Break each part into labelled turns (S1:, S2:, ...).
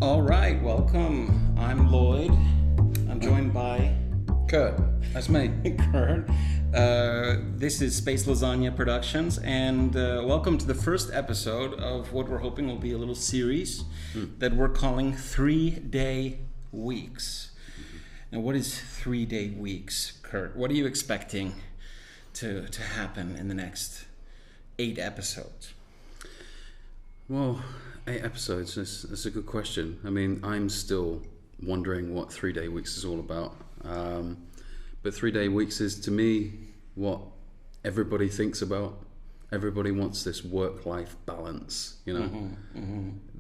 S1: All right, welcome. I'm Lloyd. I'm joined by
S2: Kurt, that's me.
S1: Kurt. This is Space Lasagna Productions, and welcome to the first episode of what we're hoping will be a little series that we're calling 3-Day Weeks. Now, what is 3-Day Weeks, Kurt? What are you expecting to happen in the next 8 episodes?
S2: Well, 8 episodes, that's a good question. I mean, I'm still wondering what 3-Day Weeks is all about. But 3-Day Weeks is, to me, what everybody thinks about. Everybody wants this work-life balance, you know.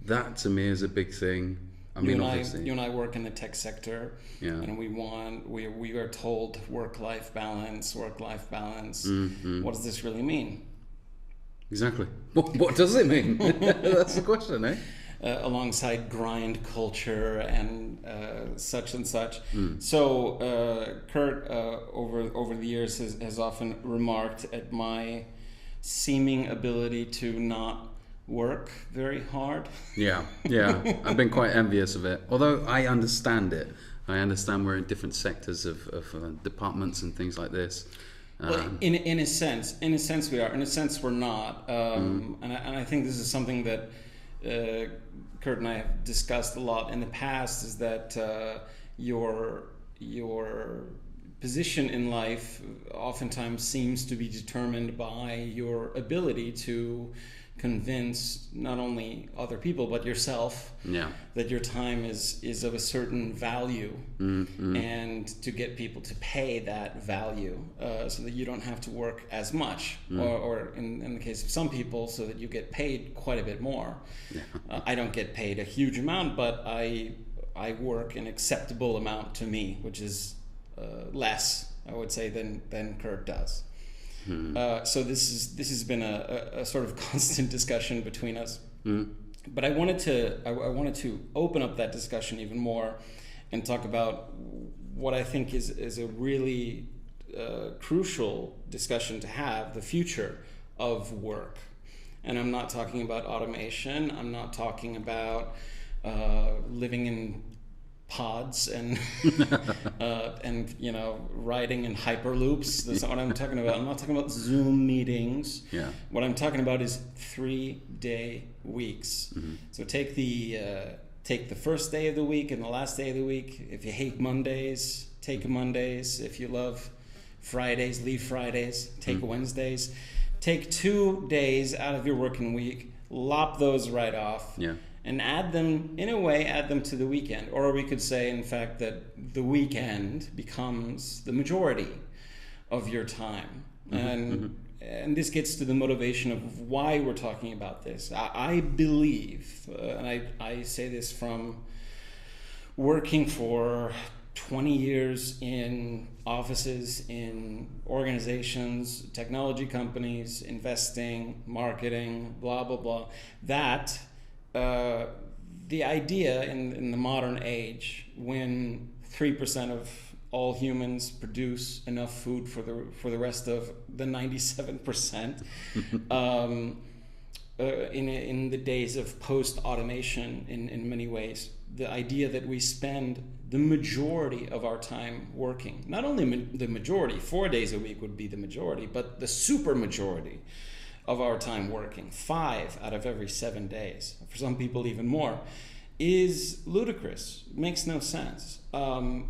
S2: That, to me, is a big thing.
S1: You and I work in the tech sector, and we are told work-life balance. What does this really mean?
S2: Exactly. What does it mean? That's the question, eh?
S1: Alongside grind culture and such and such. So Kurt, over the years, has often remarked at my seeming ability to not work very hard. Yeah.
S2: I've been quite envious of it. Although I understand it. I understand we're in different sectors of departments and things like this.
S1: Well, in a sense we are. In a sense we're not. And I think this is something that Kurt and I have discussed a lot in the past, is that your position in life oftentimes seems to be determined by your ability to convince not only other people but yourself that your time is of a certain value, and to get people to pay that value so that you don't have to work as much, or in the case of some people, so that you get paid quite a bit more. I don't get paid a huge amount, but I work an acceptable amount to me, which is less, I would say, than Kurt does. So this has been a sort of constant discussion between us. But I wanted to open up that discussion even more and talk about what I think is a really crucial discussion to have: the future of work. And I'm not talking about automation. I'm not talking about living in pods and riding in hyperloops. That's not what I'm talking about. I'm not talking about Zoom meetings. What I'm talking about is 3-day weeks. So take the first day of the week and the last day of the week. If you hate Mondays, take Mondays. If you love Fridays, leave Fridays. Take Wednesdays. Take 2 days out of your working week, lop those right off. And add them to the weekend. Or we could say, in fact, that the weekend becomes the majority of your time. And this gets to the motivation of why we're talking about this. I believe, and I say this from working for 20 years in offices, in organizations, technology companies, investing, marketing, blah, blah, blah, that the idea in the modern age, when 3% of all humans produce enough food for the rest of the 97%, in the days of post-automation, in many ways, the idea that we spend the majority of our time working, not only the majority, 4 days a week would be the majority, but the super majority of our time working, 5 out of every 7 days, for some people even more, is ludicrous. It makes no sense. And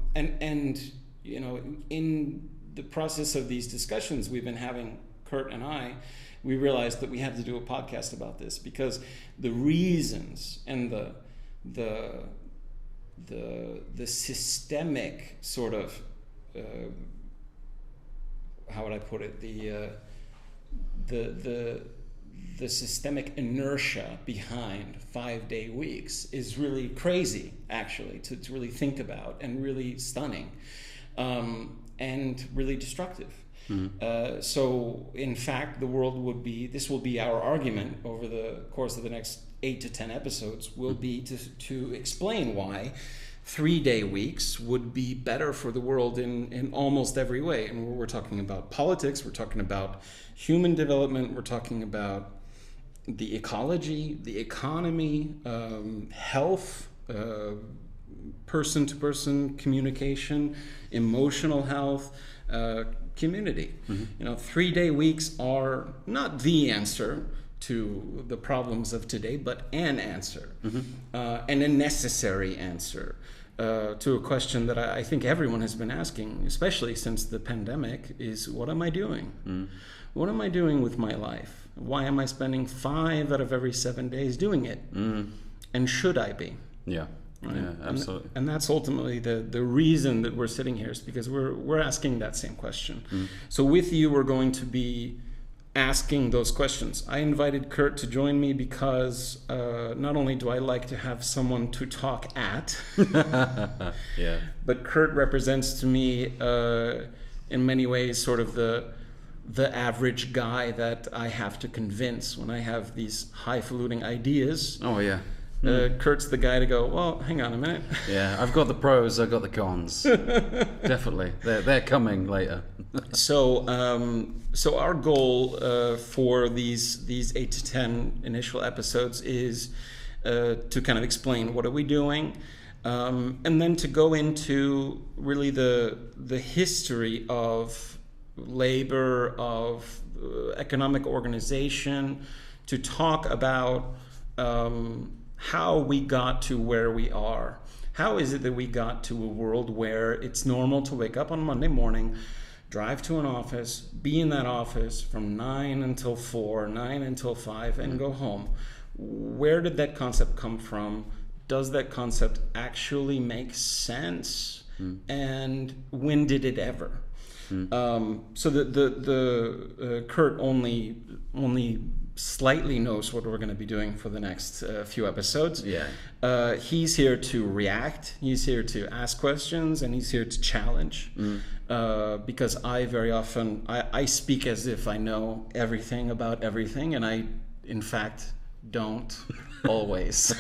S1: in the process of these discussions we've been having, Kurt and I, we realized that we had to do a podcast about this, because the reasons and the systemic sort of how would I put it, the systemic inertia behind 5-day weeks is really crazy, actually, to really think about, and really stunning, and really destructive. So in fact, this will be our argument over the course of the next 8 to 10 episodes, will be to explain why 3-day weeks would be better for the world in almost every way. And we're talking about politics, we're talking about human development, we're talking about the ecology, the economy, health, person-to-person communication, emotional health, community. 3-day weeks are not the answer to the problems of today, but an answer, and a necessary answer to a question that I think everyone has been asking, especially since the pandemic, is what am I doing? What am I doing with my life? Why am I spending 5 out of every 7 days doing it? And should I be?
S2: Yeah. Right? Yeah, absolutely.
S1: And that's ultimately the reason that we're sitting here, is because we're asking that same question. So with you, we're going to be asking those questions. I invited Kurt to join me because not only do I like to have someone to talk at, but Kurt represents to me in many ways sort of the average guy that I have to convince when I have these highfalutin ideas.
S2: Oh yeah.
S1: Kurt's the guy to go, well, hang on a minute.
S2: Yeah, I've got the pros, I've got the cons. Definitely. They're coming later.
S1: So our goal for these 8 to 10 initial episodes is to kind of explain what are we doing, and then to go into really the history of labor, of economic organization, to talk about how we got to where we are. How is it that we got to a world where it's normal to wake up on Monday morning, drive to an office, be in that office from 9 until 4, 9 until 5, and go home? Where did that concept come from? Does that concept actually make sense? And when did it ever? So the Kurt only slightly knows what we're going to be doing for the next few episodes. He's here to react, he's here to ask questions, and he's here to challenge, because I very often I speak as if I know everything about everything, and I in fact don't always.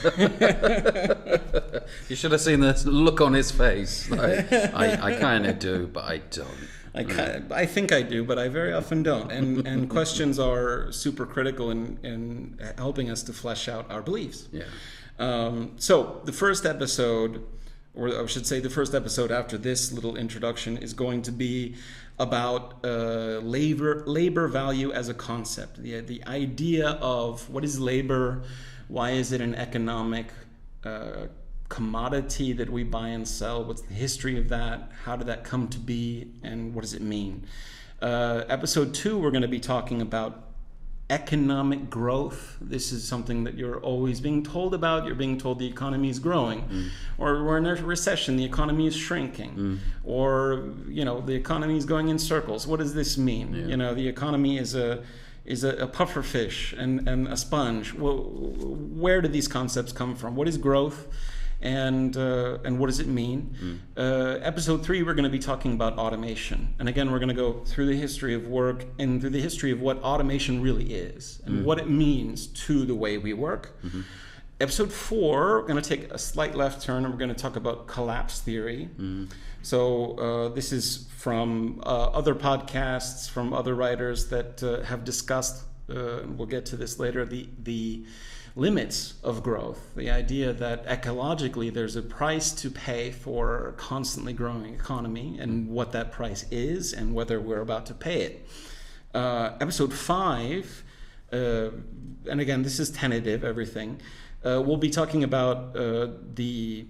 S2: You should have seen the look on his face. Like, I kind of do, but I don't.
S1: I think I do, but I very often don't. And questions are super critical in helping us to flesh out our beliefs. So the first episode, or I should say the first episode after this little introduction, is going to be about labor value as a concept. The idea of what is labor, why is it an economic commodity that we buy and sell, what's the history of that, how did that come to be, and what does it mean? Episode 2, we're going to be talking about economic growth. This is something that you're always being told about. You're being told the economy is growing, or we're in a recession, the economy is shrinking, or the economy is going in circles. What does this mean? The economy is a puffer fish and a sponge. Well, where do these concepts come from? What is growth? And what does it mean? Episode 3, we're going to be talking about automation. And again, we're going to go through the history of work and through the history of what automation really is and what it means to the way we work. Episode 4, we're going to take a slight left turn and we're going to talk about collapse theory. So this is from other podcasts, from other writers that have discussed, we'll get to this later, the limits of growth, the idea that ecologically there's a price to pay for a constantly growing economy, and what that price is and whether we're about to pay it. Episode 5, and again, this is tentative, everything, we'll be talking about the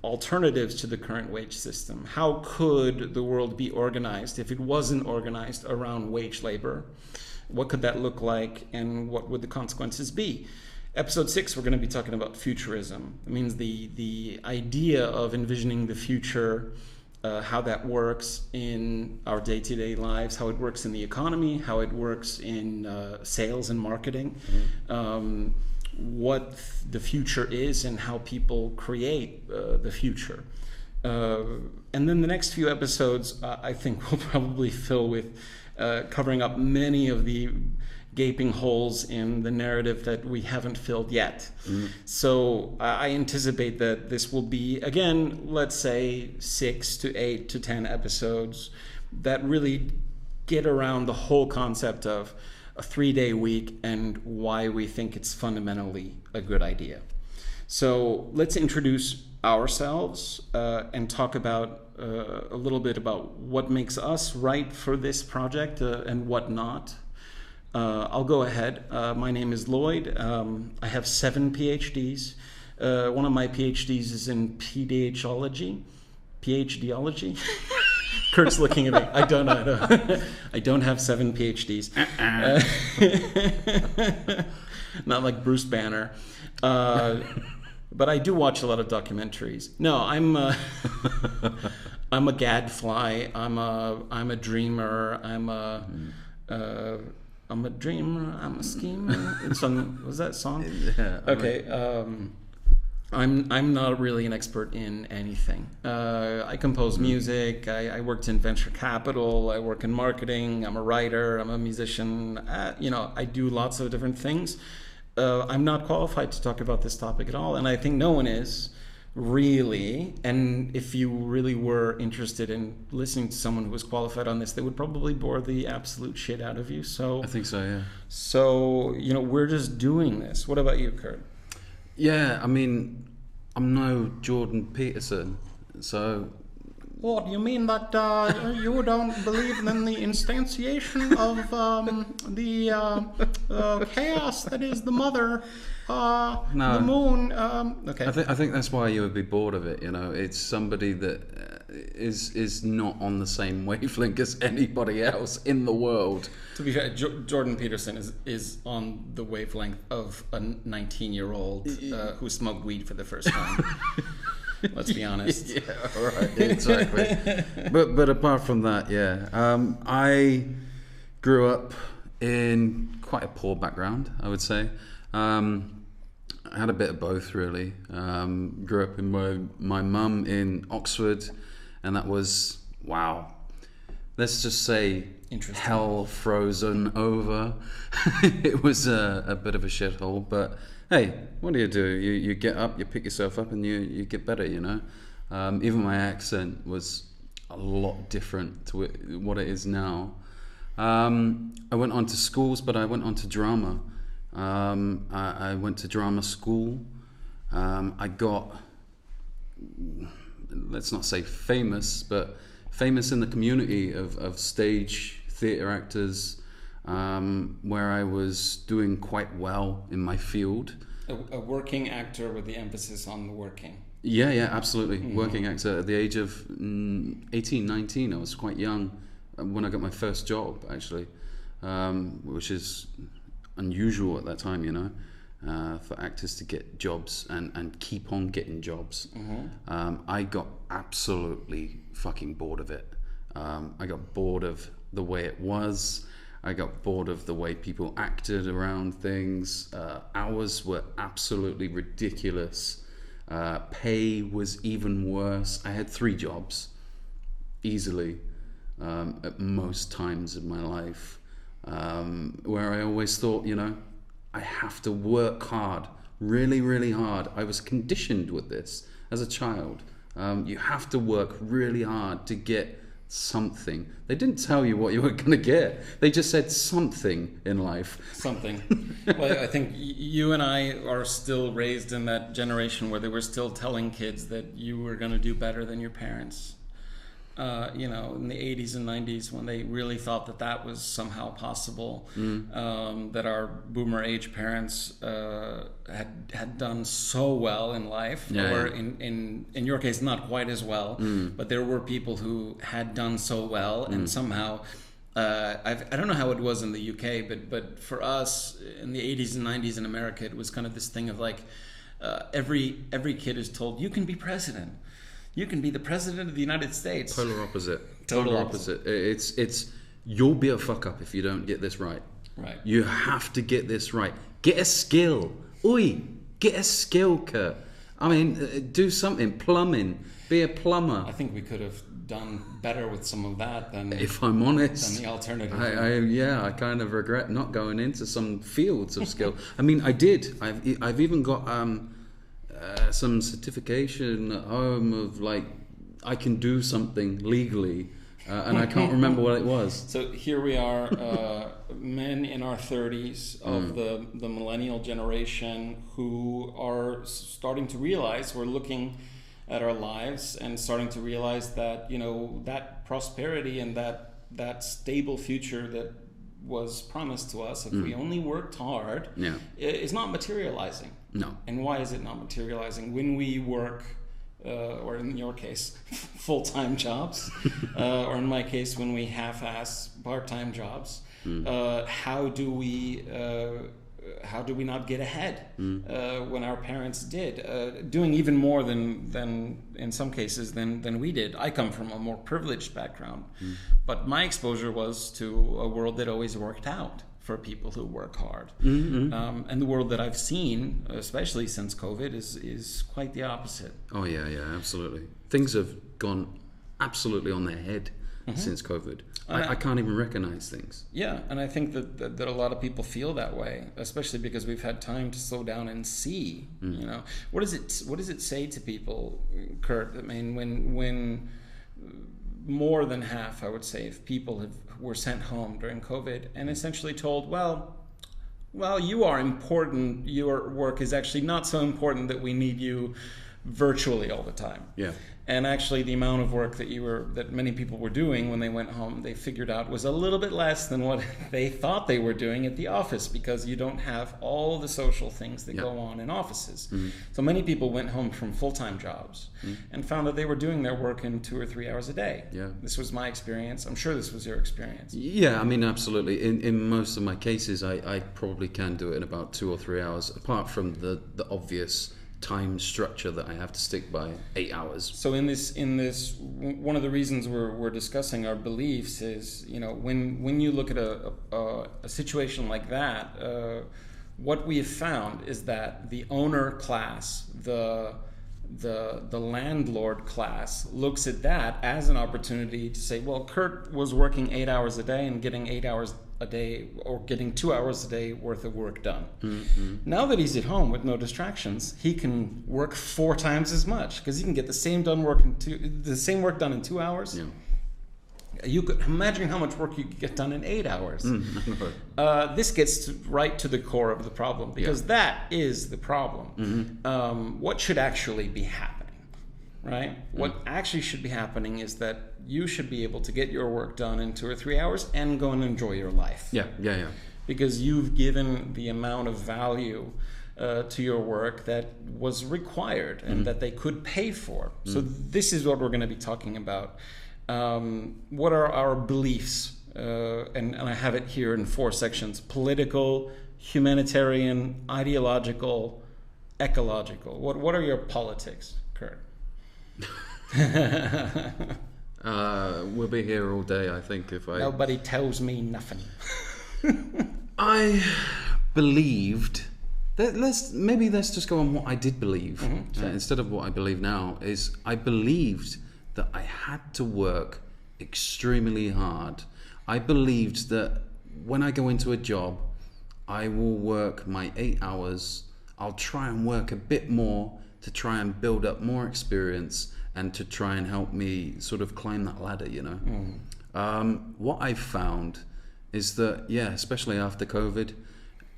S1: alternatives to the current wage system. How could the world be organized if it wasn't organized around wage labor? What could that look like, and what would the consequences be? Episode 6, we're going to be talking about futurism. It means the idea of envisioning the future, how that works in our day-to-day lives, how it works in the economy, how it works in sales and marketing, what the future is and how people create the future. And then the next few episodes, I think, will probably fill with covering up many of the gaping holes in the narrative that we haven't filled yet. So I anticipate that this will be, again, let's say 6 to 8 to 10 episodes that really get around the whole concept of a 3-day week and why we think it's fundamentally a good idea. So let's introduce ourselves and talk about a little bit about what makes us right for this project and what not. I'll go ahead. My name is Lloyd. I have 7 PhDs. One of my PhDs is in PDHology. PhDology? Kurt's looking at me. I don't know. I don't have 7 PhDs. Not like Bruce Banner. But I do watch a lot of documentaries. No, I'm a gadfly. I'm a dreamer. I'm a dreamer. I'm a schemer. Was that song?
S2: Yeah.
S1: Okay. I'm not really an expert in anything. I compose music. I worked in venture capital. I work in marketing. I'm a writer. I'm a musician. I do lots of different things. I'm not qualified to talk about this topic at all, and I think no one is really. And if you really were interested in listening to someone who was qualified on this, they would probably bore the absolute shit out of you. So
S2: I think so, yeah.
S1: So we're just doing this. What about you, Kurt?
S2: Yeah, I mean, I'm no Jordan Peterson, so...
S1: What, you mean that you don't believe in the instantiation of the chaos that is the mother,
S2: No.
S1: the moon? Okay.
S2: I think that's why you would be bored of it, It's somebody that is not on the same wavelength as anybody else in the world.
S1: To be fair, Jordan Peterson is on the wavelength of a 19-year-old who smoked weed for the first time. Let's be honest.
S2: Yeah, right, exactly. but apart from that, yeah, I grew up in quite a poor background, I would say. I had a bit of both, really. Grew up in my mum in Oxford, and that was, wow, let's just say hell frozen over. It was a bit of a shithole, but hey, what do? You get up, you pick yourself up, and you get better, Even my accent was a lot different to what it is now. I went on to schools, but I went on to drama. I went to drama school. I got, let's not say famous, but famous in the community of stage theatre actors, where I was doing quite well in my field.
S1: A working actor with the emphasis on the working.
S2: Yeah, absolutely. Mm-hmm. Working actor at the age of 18, 19. I was quite young when I got my first job, actually, which is unusual at that time, for actors to get jobs and keep on getting jobs. Mm-hmm. I got absolutely fucking bored of it. I got bored of the way it was. I got bored of the way people acted around things. Hours were absolutely ridiculous. Pay was even worse. I had 3 jobs, easily, at most times in my life, where I always thought, I have to work hard, really, really hard. I was conditioned with this as a child. You have to work really hard to get something. They didn't tell you what you were going to get. They just said something in life.
S1: Something. Well, I think you and I are still raised in that generation where they were still telling kids that you were going to do better than your parents. In the 80s and 90s, when they really thought that was somehow possible, that our boomer age parents had done so well in life, or in your case not quite as well, but there were people who had done so well, and somehow I don't know how it was in the UK, but for us in the 80s and 90s in America, it was kind of this thing of like every kid is told, you can be president. You can be the president of the United States.
S2: Polar opposite. Total opposite. It's you'll be a fuck up if you don't get this right.
S1: Right.
S2: You have to get this right. Get a skill. Oi, get a skill, Kurt. I mean, do something. Plumbing. Be a plumber.
S1: I think we could have done better with some of that than,
S2: if I'm honest,
S1: than the alternative.
S2: I kind of regret not going into some fields of skill. I mean, I did. I've even got some certification at home of like I can do something legally, and I can't remember what it was.
S1: So here we are, men in our 30s of the millennial generation who are starting to realize, we're looking at our lives and starting to realize that, you know, that prosperity and that stable future that was promised to us if we only worked hard is not materializing.
S2: No.
S1: And why is it not materializing? When we work, or in your case, full-time jobs, or in my case, when we half-ass part-time jobs, how do we not get ahead when our parents did, doing even more than in some cases than we did? I come from a more privileged background, but my exposure was to a world that always worked out for people who work hard. And the world that I've seen, especially since COVID, is quite the opposite.
S2: Oh yeah, absolutely. Things have gone absolutely on their head since COVID. I can't even recognize things.
S1: Yeah, and I think that a lot of people feel that way, especially because we've had time to slow down and see. You know, what does it say to people, Kurt? I mean, when more than half, I would say, if people were sent home during COVID and essentially told, well, you are important. Your work is actually not so important that we need you virtually all the time.
S2: Yeah.
S1: And actually, the amount of work that many people were doing when they went home, they figured out was a little bit less than what they thought they were doing at the office, because you don't have all the social things that go on in offices. So many people went home from full-time jobs and found that they were doing their work in 2 or 3 hours a day.
S2: Yeah.
S1: This was my experience. I'm sure this was your experience.
S2: Yeah, I mean, absolutely. In most of my cases, I probably can do it in about 2 or 3 hours, apart from the obvious time structure that I have to stick by, 8 hours.
S1: So in this, one of the reasons we're discussing our beliefs is, you know, when you look at a situation like that, what we have found is that the owner class, the landlord class, looks at that as an opportunity to say, well, Kurt was working 8 hours a day and getting 8 hours a day, or getting 2 hours a day worth of work done. Now that he's at home with no distractions, he can work 4 times as much, because he can get the same work done in 2 hours. Yeah. You could imagine how much work you could get done in 8 hours. This gets right to the core of the problem, because that is the problem. What should actually be happening, right? What actually should be happening is that you should be able to get your work done in 2 or 3 hours and go and enjoy your life.
S2: Yeah.
S1: Because you've given the amount of value to your work that was required and that they could pay for. So this is what we're going to be talking about. What are our beliefs? And I have it here in 4 sections: political, humanitarian, ideological, ecological. What are your politics, Kurt?
S2: We'll be here all day, I think.
S1: Nobody tells me nothing.
S2: I believed that let's just go on what I did believe instead of what I believe now. Is I believed that I had to work extremely hard. I believed that when I go into a job, I will work my 8 hours. I'll try and work a bit more to try and build up more experience and to try and help me sort of climb that ladder, you know. What I've found is that, especially after COVID,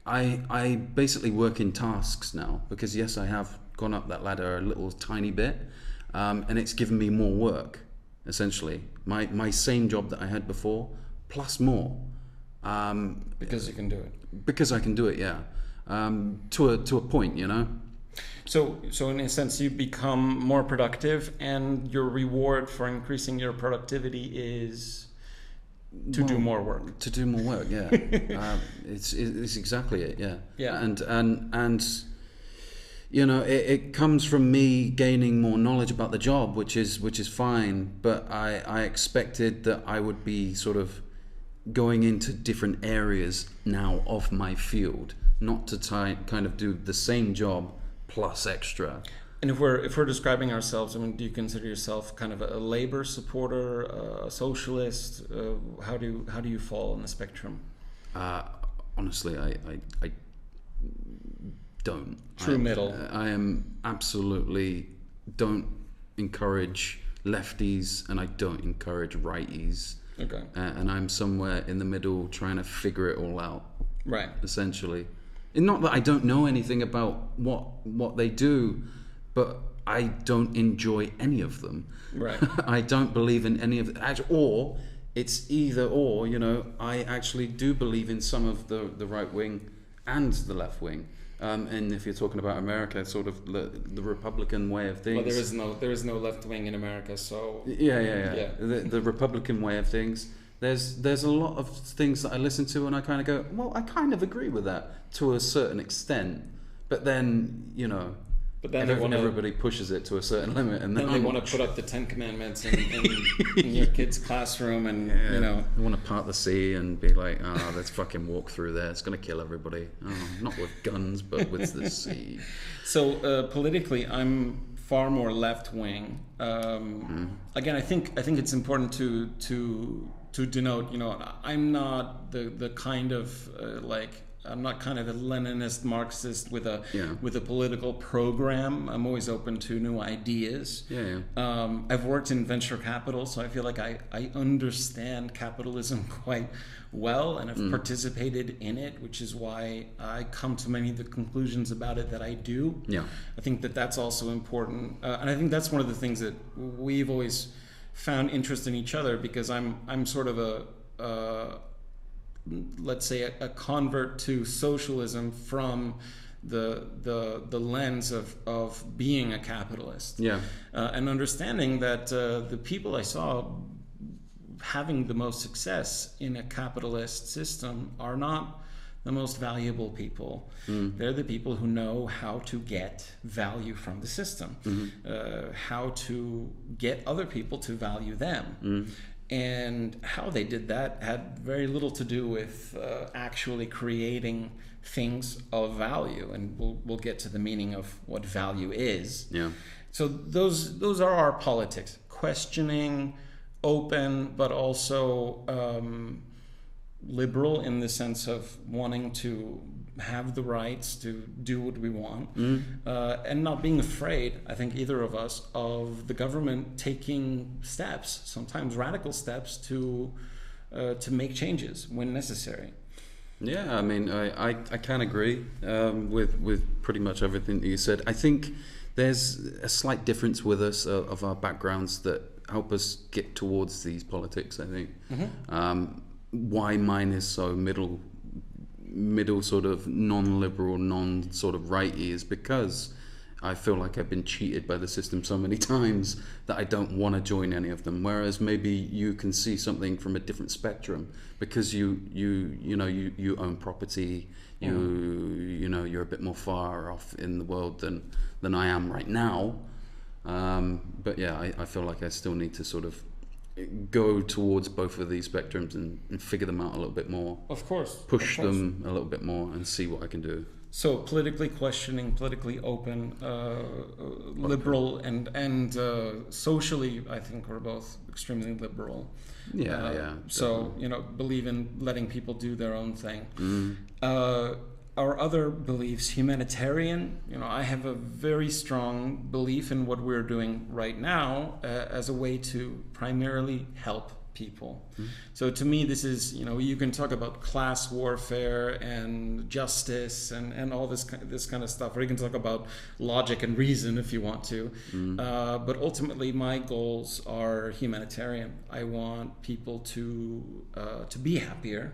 S2: I basically work in tasks now, because yes, I have gone up that ladder a little tiny bit, and it's given me more work, essentially. My same job that I had before, plus more.
S1: Because you can do it.
S2: Because I can do it, yeah. To a point, you know.
S1: So in a sense, you become more productive, and your reward for increasing your productivity is to do more work.
S2: To do more work, yeah. It's exactly it, yeah.
S1: Yeah.
S2: And you know, it comes from me gaining more knowledge about the job, which is fine. But I expected that I would be sort of going into different areas now of my field, not to kind of do the same job plus extra.
S1: And if we're describing ourselves, I mean, do you consider yourself kind of a labor supporter, a socialist? How do you fall on the spectrum?
S2: Honestly, I don't.
S1: True middle.
S2: I am absolutely don't encourage lefties, and I don't encourage righties.
S1: Okay.
S2: And I'm somewhere in the middle trying to figure it all out.
S1: Right.
S2: Essentially. And not that I don't know anything about what they do, but I don't enjoy any of them.
S1: Right.
S2: I don't believe in any of it. Or it's either or, you know, I actually do believe in some of the right wing and the left wing. And if you're talking about America, sort of the Republican way of things.
S1: Well, there is no left wing in America, so
S2: yeah. The Republican way of things. There's a lot of things that I listen to and I kind of go, well, I kind of agree with that to a certain extent, but then, you know, everybody pushes it to a certain limit, and
S1: then they want to put up the 10 Commandments in your kid's classroom, and you know,
S2: they want to part the sea and be like, let's fucking walk through there. It's going to kill everybody. Not with guns, but with the sea.
S1: So politically, I'm far more left wing. Again, I think it's important to denote, you know, I'm not the kind of I'm not kind of a Leninist Marxist with a political program. I'm always open to new ideas. I've worked in venture capital, so I feel like I understand capitalism quite well, and I've participated in it, which is why I come to many of the conclusions about it that I do. I think that's also important, and I think that's one of the things that we've always found interest in each other, because I'm sort of let's say a convert to socialism from the lens of being a capitalist, and understanding that the people I saw having the most success in a capitalist system are not the most valuable people. They're the people who know how to get value from the system, how to get other people to value them. And how they did that had very little to do with actually creating things of value. And we'll get to the meaning of what value is. So those are our politics. Questioning, open, but also liberal in the sense of wanting to have the rights to do what we want, and not being afraid, I think, either of us, of the government taking steps, sometimes radical steps, to make changes when necessary.
S2: I mean, I can agree with pretty much everything that you said. I think there's a slight difference with us of our backgrounds that help us get towards these politics, I think. Why mine is so middle sort of non-liberal, sort of righty, is because I feel like I've been cheated by the system so many times that I don't want to join any of them. Whereas maybe you can see something from a different spectrum because you own property, you know, you're a bit more far off in the world than I am right now. But yeah, I feel like I still need to sort of go towards both of these spectrums and figure them out a little bit more.
S1: Of course.
S2: Push them a little bit more and see what I can do.
S1: So politically questioning, politically open, liberal, and socially, I think we're both extremely liberal. So, you know, believe in letting people do their own thing. Our other beliefs, humanitarian, you know, I have a very strong belief in what we're doing right now as a way to primarily help people. So to me, this is, you know, you can talk about class warfare and justice and all this kind of stuff, or you can talk about logic and reason if you want to. But ultimately, my goals are humanitarian. I want people to be happier,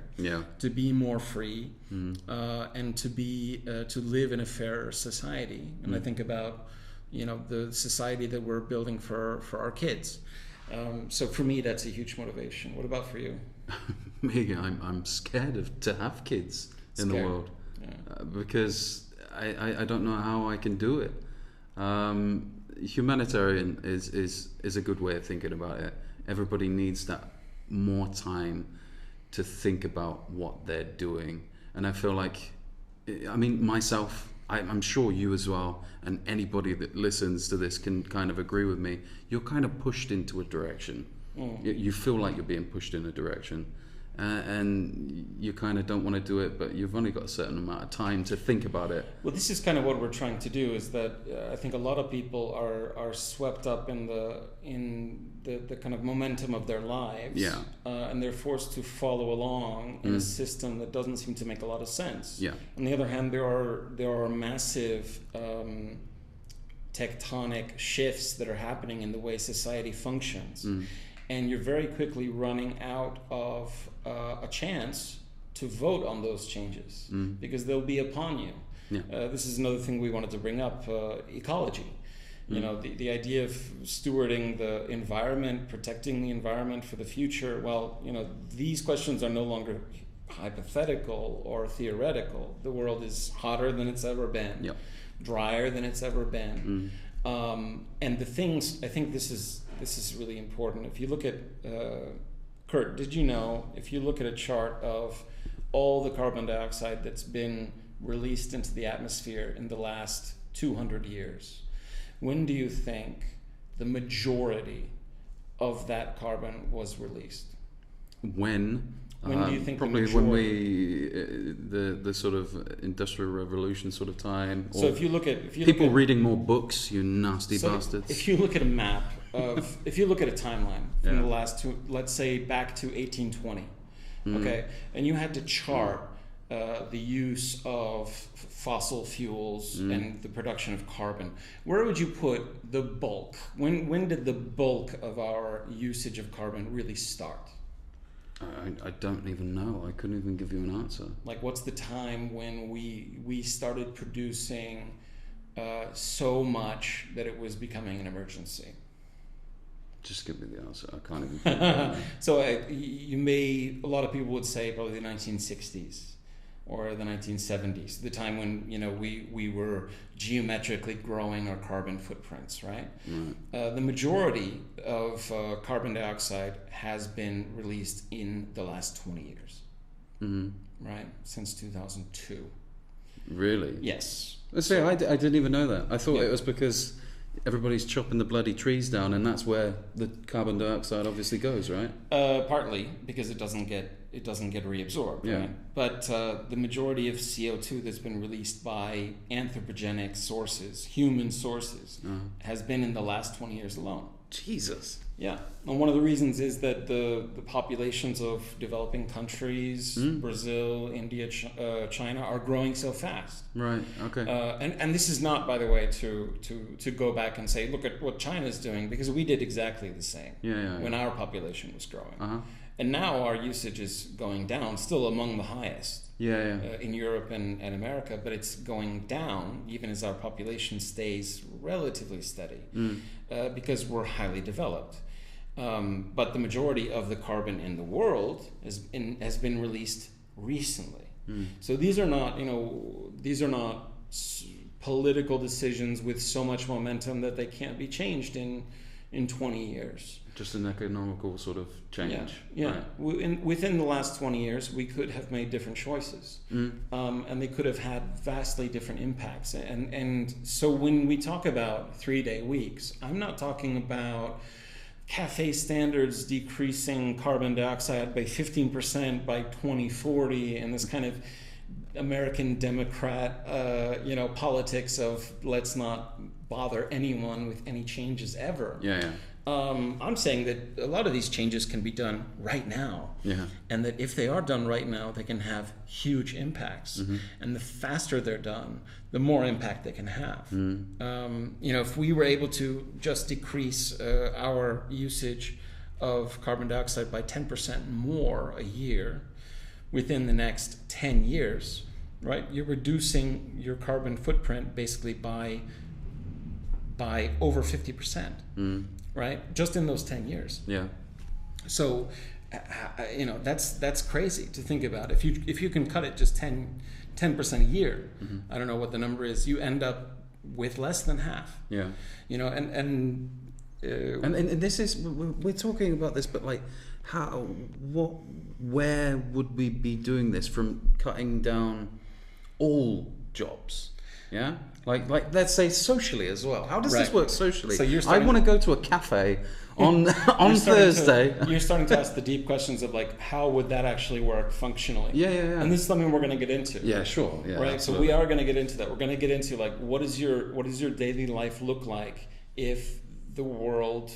S1: to be more free, and to live in a fairer society. And I think about, you know, the society that we're building for our kids. So for me, that's a huge motivation. What about for you?
S2: Me, I'm scared to have kids in the world, because I don't know how I can do it. Humanitarian is a good way of thinking about it. Everybody needs that more time to think about what they're doing, and I feel like, I mean, myself, I'm sure you as well, and anybody that listens to this can kind of agree with me. You're kind of pushed into a direction. You feel like you're being pushed in a direction, and you kind of don't want to do it, but you've only got a certain amount of time to think about it.
S1: Well, this is kind of what we're trying to do, is that I think a lot of people are swept up in the kind of momentum of their lives, and they're forced to follow along in a system that doesn't seem to make a lot of sense.
S2: Yeah.
S1: On the other hand, there are massive tectonic shifts that are happening in the way society functions. And you're very quickly running out of a chance to vote on those changes because they'll be upon you.
S2: Yeah.
S1: This is another thing we wanted to bring up, ecology. You know, the idea of stewarding the environment, protecting the environment for the future. Well, you know, these questions are no longer hypothetical or theoretical. The world is hotter than it's ever been, drier than it's ever been. And the things, I think this is really important. If you look at, Kurt, did you know, if you look at a chart of all the carbon dioxide that's been released into the atmosphere in the last 200 years, when do you think the majority of that carbon was released?
S2: When
S1: do you think?
S2: Probably when the sort of industrial revolution sort of time.
S1: So if you look at
S2: people reading more books, you nasty bastards.
S1: If you look at a map of, if you look at a timeline from the last two, let's say back to 1820, okay, and you had to chart the use of fossil fuels and the production of carbon, where would you put the bulk? When did the bulk of our usage of carbon really start?
S2: I don't even know. I couldn't even give you an answer.
S1: Like, what's the time when we started producing so much that it was becoming an emergency?
S2: Just give me the answer. I can't even think of it.
S1: So a lot of people would say probably the 1960s or the 1970s, the time when, you know, we were geometrically growing our carbon footprints, right? The majority of carbon dioxide has been released in the last 20 years, right? Since 2002.
S2: Really?
S1: Yes.
S2: Let's say I didn't even know that. I thought it was because everybody's chopping the bloody trees down, and that's where the carbon dioxide obviously goes, right?
S1: Partly because it doesn't get reabsorbed, right? But the majority of CO2 that's been released by anthropogenic sources, human sources, has been in the last 20 years alone.
S2: Jesus.
S1: Yeah, and one of the reasons is that the populations of developing countries, Brazil, India, China, are growing so fast.
S2: Right. Okay.
S1: And this is not, by the way, to go back and say, look at what China's doing, because we did exactly the same when our population was growing. And now our usage is going down, still among the highest in Europe and America, but it's going down even as our population stays relatively steady because we're highly developed. But the majority of the carbon in the world has been released recently. So these are not political decisions with so much momentum that they can't be changed in 20 years.
S2: Just an economical sort of change.
S1: Yeah. Right. Within the last 20 years, we could have made different choices, and they could have had vastly different impacts. And so when we talk about 3-day weeks, I'm not talking about CAFE standards decreasing carbon dioxide by 15% by 2040 and this kind of American Democrat, politics of let's not bother anyone with any changes ever. I'm saying that a lot of these changes can be done right now, and that if they are done right now, they can have huge impacts. And the faster they're done, the more impact they can have. If we were able to just decrease our usage of carbon dioxide by 10% more a year within the next 10 years, right? You're reducing your carbon footprint basically by over 50%. Right, just in those 10 years. So, that's crazy to think about. If you can cut it just 10% a year, I don't know what the number is. You end up with less than half. And
S2: this is, we're talking about this, but like, where would we be doing this from? Cutting down all jobs. Yeah, like let's say socially as well. How does this work socially?
S1: So
S2: I want to go to a cafe on Thursday.
S1: You're starting to ask the deep questions of like, how would that actually work functionally?
S2: Yeah.
S1: And this is something we're going to get into.
S2: Yeah, sure. Yeah,
S1: right.
S2: Absolutely.
S1: So we are going to get into that. We're going to get into like, what does your daily life look like if the world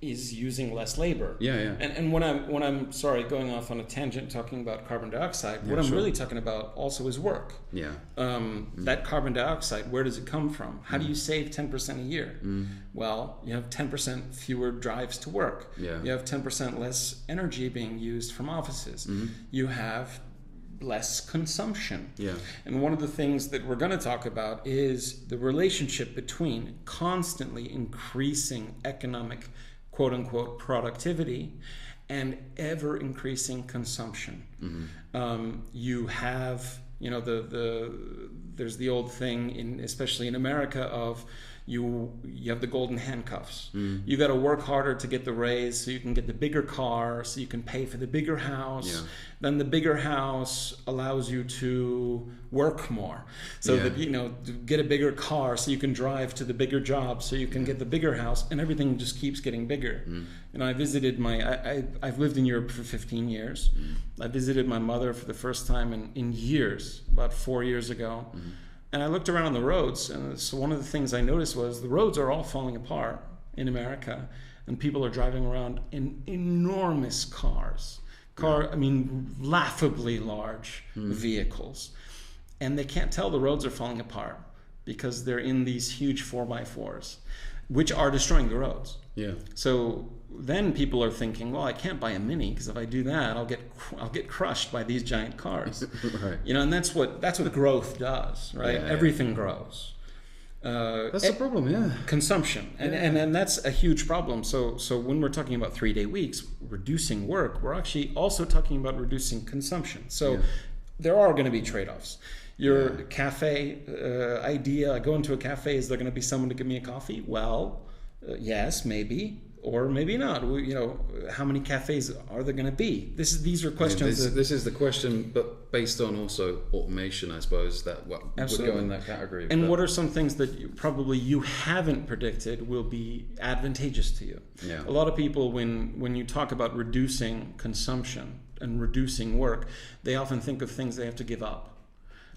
S1: is using less labor?
S2: Yeah.
S1: And when I'm sorry, going off on a tangent talking about carbon dioxide, what I'm really talking about also is work.
S2: Yeah.
S1: That carbon dioxide, where does it come from? How do you save 10% a year? Well, you have 10% fewer drives to work.
S2: Yeah.
S1: You have 10% less energy being used from offices. You have less consumption.
S2: Yeah.
S1: And one of the things that we're going to talk about is the relationship between constantly increasing economic quote unquote productivity and ever increasing consumption. You have, there's the old thing especially in America of you have the golden handcuffs. You got to work harder to get the raise so you can get the bigger car, so you can pay for the bigger house.
S2: Yeah.
S1: Then the bigger house allows you to work more. So that, to get a bigger car so you can drive to the bigger job, so you can get the bigger house, and everything just keeps getting bigger. I visited I've lived in Europe for 15 years. I visited my mother for the first time in years, about 4 years ago. And I looked around on the roads, and so one of the things I noticed was the roads are all falling apart in America, and people are driving around in enormous cars. Laughably large vehicles. And they can't tell the roads are falling apart because they're in these huge 4x4s, which are destroying the roads.
S2: Yeah.
S1: So then people are thinking, well, I can't buy a Mini because if I do that, I'll get crushed by these giant cars.
S2: Right.
S1: And that's what growth does, right?
S2: Yeah,
S1: Everything grows.
S2: That's the problem, yeah.
S1: Consumption, and that's a huge problem. So when we're talking about 3-day weeks, reducing work, we're actually also talking about reducing consumption. So there are going to be trade-offs. Your cafe idea, I go into a cafe, is there going to be someone to give me a coffee? Well, yes, maybe. Or maybe not. How many cafes are there going to be? These are questions.
S2: This is the question, but based on also automation, I suppose that would go in that category.
S1: And what are some things that you haven't predicted will be advantageous to you?
S2: Yeah.
S1: A lot of people, when you talk about reducing consumption and reducing work, they often think of things they have to give up.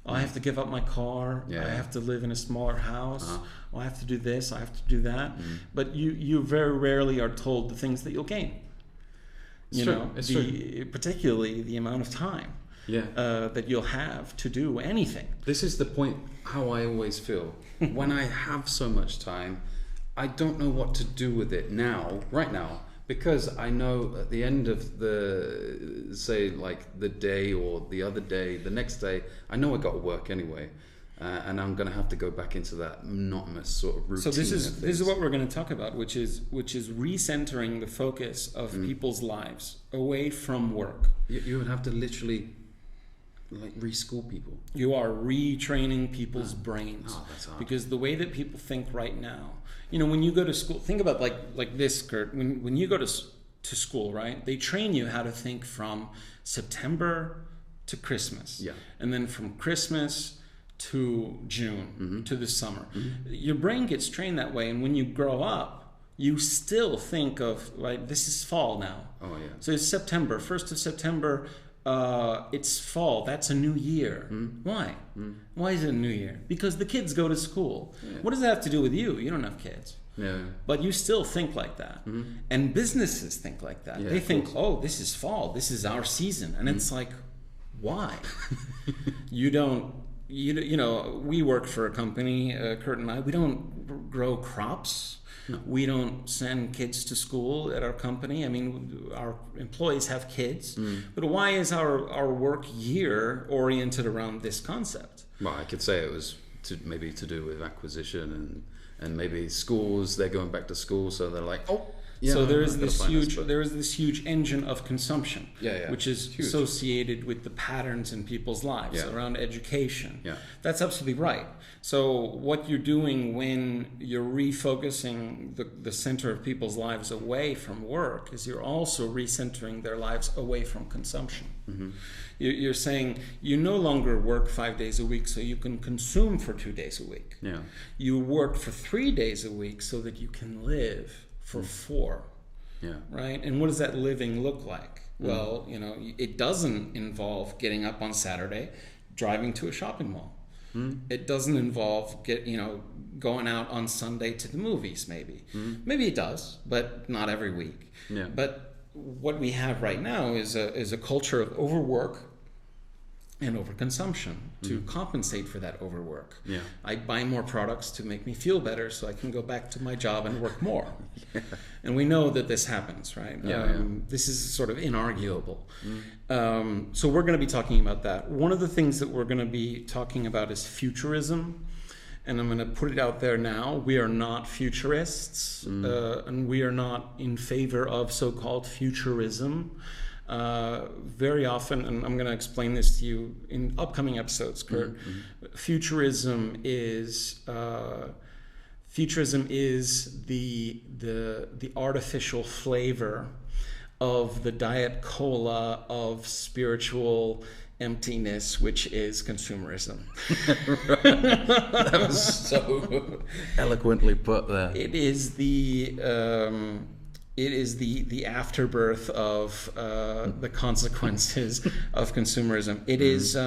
S1: I have to give up my car.
S2: Yeah.
S1: I have to live in a smaller house. I have to do this. I have to do that. But you very rarely are told the things that you'll gain.
S2: It's true.
S1: Particularly the amount of time that you'll have to do anything.
S2: This is the point. How I always feel when I have so much time, I don't know what to do with it right now. Because I know at the end of the day or the other day, the next day, I know I got to work anyway, and I'm going to have to go back into that monotonous sort of routine.
S1: So this is what we're going to talk about, which is recentering the focus of people's lives away from work.
S2: You would have to literally reschool people.
S1: You are retraining people's brains.
S2: That's hard.
S1: Because the way that people think right now. When you go to school, think about like this, Kurt. When you go to school, right? They train you how to think from September to Christmas, and then from Christmas to June to the summer. Your brain gets trained that way, and when you grow up, you still think of this is fall now.
S2: Oh yeah.
S1: So it's September, 1st of September. It's fall. That's a new year. Why? Why is it a new year? Because the kids go to school. Yeah. What does that have to do with you? You don't have kids.
S2: Yeah.
S1: But you still think like that. And businesses think like that. They think, oh, this is fall. This is our season. And it's like, why? We work for a company, Kurt and I. We don't grow crops. No. We don't send kids to school at our company. I mean, our employees have kids. But why is our work year oriented around this concept?
S2: Well, I could say it was to do with acquisition and maybe schools, they're going back to school, so they're like, oh, Yeah,
S1: so there is this huge engine of consumption, which is huge, associated with the patterns in people's lives around education.
S2: Yeah.
S1: That's absolutely right. So what you're doing when you're refocusing the center of people's lives away from work is you're also recentering their lives away from consumption. Mm-hmm. You're saying you no longer work 5 days a week so you can consume for 2 days a week.
S2: Yeah.
S1: You work for 3 days a week so that you can live for 4.
S2: Yeah.
S1: Right? And what does that living look like? Well, it doesn't involve getting up on Saturday, driving to a shopping mall. It doesn't involve going out on Sunday to the movies, maybe. Maybe it does, but not every week.
S2: Yeah.
S1: But what we have right now is a culture of overwork and overconsumption to compensate for that overwork.
S2: Yeah.
S1: I buy more products to make me feel better so I can go back to my job and work more. And we know that this happens, right? This is sort of inarguable. So we're going to be talking about that. One of the things that we're going to be talking about is futurism. And I'm going to put it out there now. We are not futurists, and we are not in favor of so-called futurism. Very often, and I'm going to explain this to you in upcoming episodes, Kurt, futurism is the artificial flavor of the Diet Cola of spiritual emptiness, which is consumerism.
S2: That was so eloquently put there.
S1: It is the afterbirth of the consequences of consumerism. It is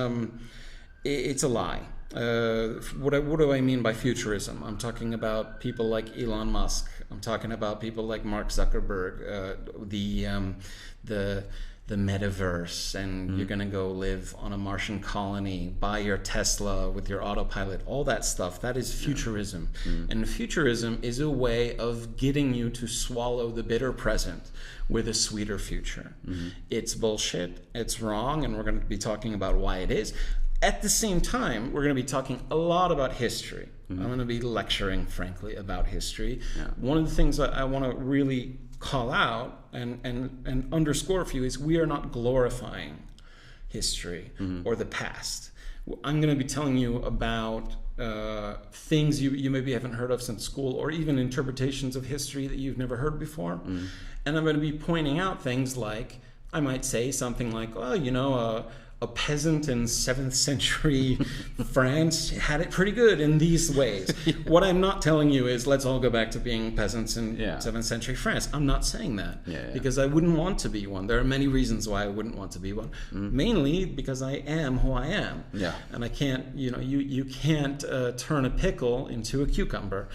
S1: it's a lie. What do I mean by futurism? I'm talking about people like Elon Musk. I'm talking about people like Mark Zuckerberg. The metaverse, and you're going to go live on a Martian colony, buy your Tesla with your autopilot, all that stuff. That is futurism. And futurism is a way of getting you to swallow the bitter present with a sweeter future. It's bullshit. It's wrong. And we're going to be talking about why it is. At the same time, we're going to be talking a lot about history. I'm going to be lecturing, frankly, about history. One of the things that I want to really call out and underscore for you is we are not glorifying history or the past. I'm going to be telling you about things you maybe haven't heard of since school, or even interpretations of history that you've never heard before. And I'm going to be pointing out things like, I might say something like, well, a peasant in 7th century France had it pretty good in these ways. What I'm not telling you is let's all go back to being peasants in 7th century France. I'm not saying that because I wouldn't want to be one. There are many reasons why I wouldn't want to be one. Mainly because I am who I am. And I can't, you can't turn a pickle into a cucumber.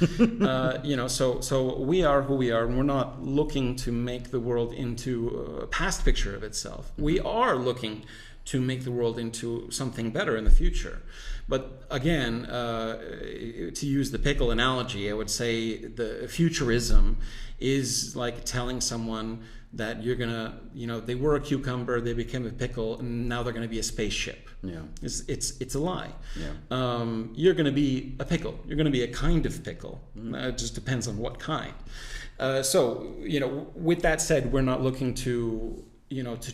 S1: So we are who we are, and we're not looking to make the world into a past picture of itself. We are looking to make the world into something better in the future. But again, to use the pickle analogy, I would say the futurism is like telling someone that you're gonna, they were a cucumber, they became a pickle, and now they're gonna be a spaceship. It's a lie. You're gonna be a pickle. You're gonna be a kind of pickle. It just depends on what kind. So with that said, we're not looking to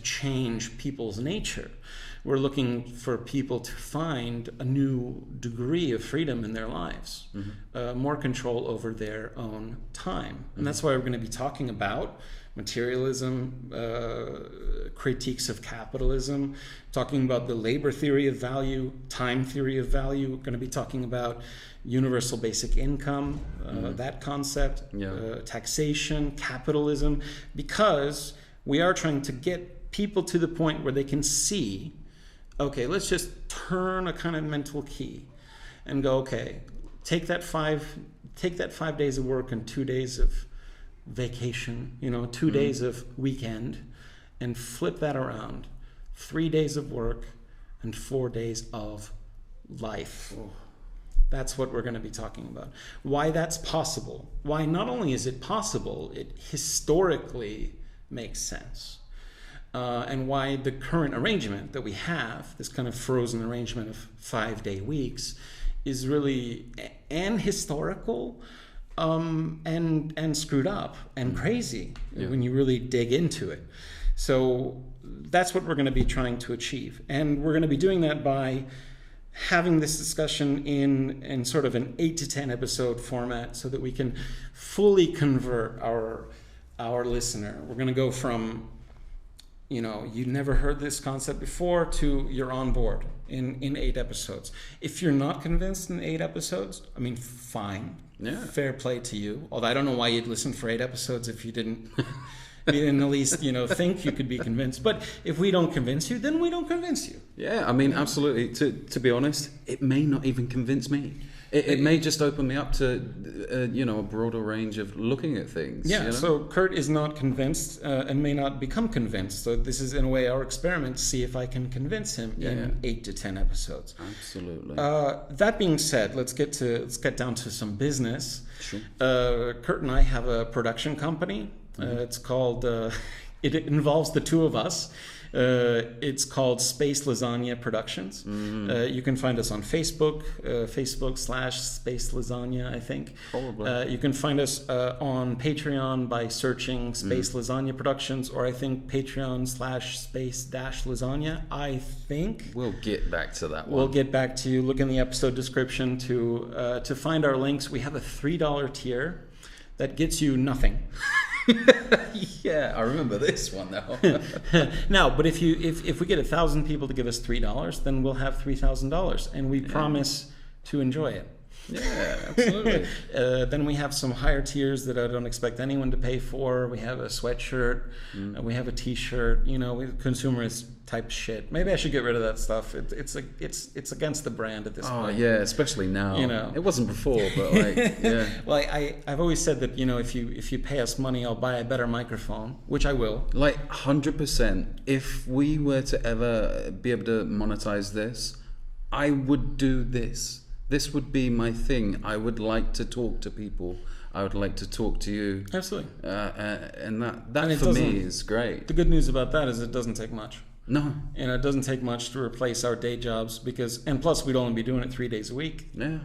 S1: change people's nature. We're looking for people to find a new degree of freedom in their lives, more control over their own time. And that's why we're going to be talking about materialism, critiques of capitalism, talking about the labor theory of value, time theory of value. We're going to be talking about universal basic income, that concept, taxation, capitalism, because we are trying to get people to the point where they can see, okay, let's just turn a kind of mental key and go, okay, take that 5 days of work and 2 days of vacation, 2 days of weekend, and flip that around. 3 days of work and 4 days of life. That's what we're going to be talking about. Why that's possible. Why not only is it possible, it historically makes sense. And why the current arrangement that we have, this kind of frozen arrangement of 5-day weeks, is really historical, and screwed up and crazy when you really dig into it. So that's what we're going to be trying to achieve, and we're going to be doing that by having this discussion in sort of an 8 to 10 episode format, so that we can fully convert our listener. We're going to go from, you never heard this concept before, to you're on board in 8 episodes. If you're not convinced in 8 episodes, I mean, fine.
S2: Yeah.
S1: Fair play to you. Although I don't know why you'd listen for 8 episodes if you didn't at least, think you could be convinced. But if we don't convince you, then we don't convince you.
S2: Yeah, I mean, absolutely. To be honest, it may not even convince me. It may just open me up to, a broader range of looking at things.
S1: Yeah, so Kurt is not convinced and may not become convinced. So this is, in a way, our experiment to see if I can convince him in 8 to 10 episodes.
S2: Absolutely.
S1: That being said, let's get down to some business.
S2: Sure.
S1: Kurt and I have a production company. It's called, it involves the two of us. It's called Space Lasagna Productions. You can find us on Facebook, Facebook/Space Lasagna, I think.
S2: Probably.
S1: You can find us on Patreon by searching Space Lasagna Productions, or I think Patreon/Space-Lasagna, I think.
S2: We'll get back to that one.
S1: We'll get back to you. Look in the episode description to find our links. We have a $3 tier that gets you nothing.
S2: Yeah, I remember this one now.
S1: Now, but if we get 1,000 people to give us $3, then we'll have $3,000, and we promise to enjoy it.
S2: Yeah, absolutely.
S1: Then we have some higher tiers that I don't expect anyone to pay for. We have a sweatshirt, we have a T-shirt. Consumerist type shit. Maybe I should get rid of that stuff. It's against the brand at this point.
S2: Oh yeah, especially now. It wasn't before, but yeah.
S1: Well, I've always said that if you pay us money, I'll buy a better microphone, which I will.
S2: 100%. If we were to ever be able to monetize this, I would do this. This would be my thing. I would like to talk to people. I would like to talk to you.
S1: Absolutely.
S2: And that for me is great.
S1: The good news about that is it doesn't take much.
S2: No.
S1: And it doesn't take much to replace our day jobs, and plus we'd only be doing it 3 days a week.
S2: Yeah.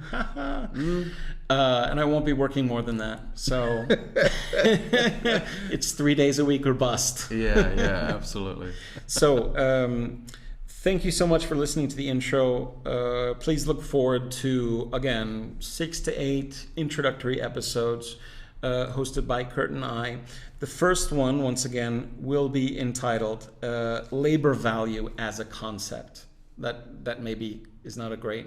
S1: And I won't be working more than that. So it's 3 days a week or bust.
S2: Yeah, absolutely.
S1: So thank you so much for listening to the intro. Please look forward to, again, 6 to 8 introductory episodes hosted by Kurt and I. The first one, once again, will be entitled Labor Value as a Concept. That maybe is not a great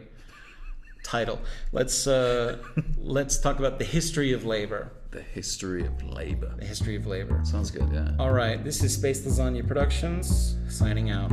S1: title. Let's talk about the history of labor.
S2: The history of labor.
S1: The history of labor.
S2: Sounds good, yeah.
S1: All right, this is Space Lasagna Productions, signing out.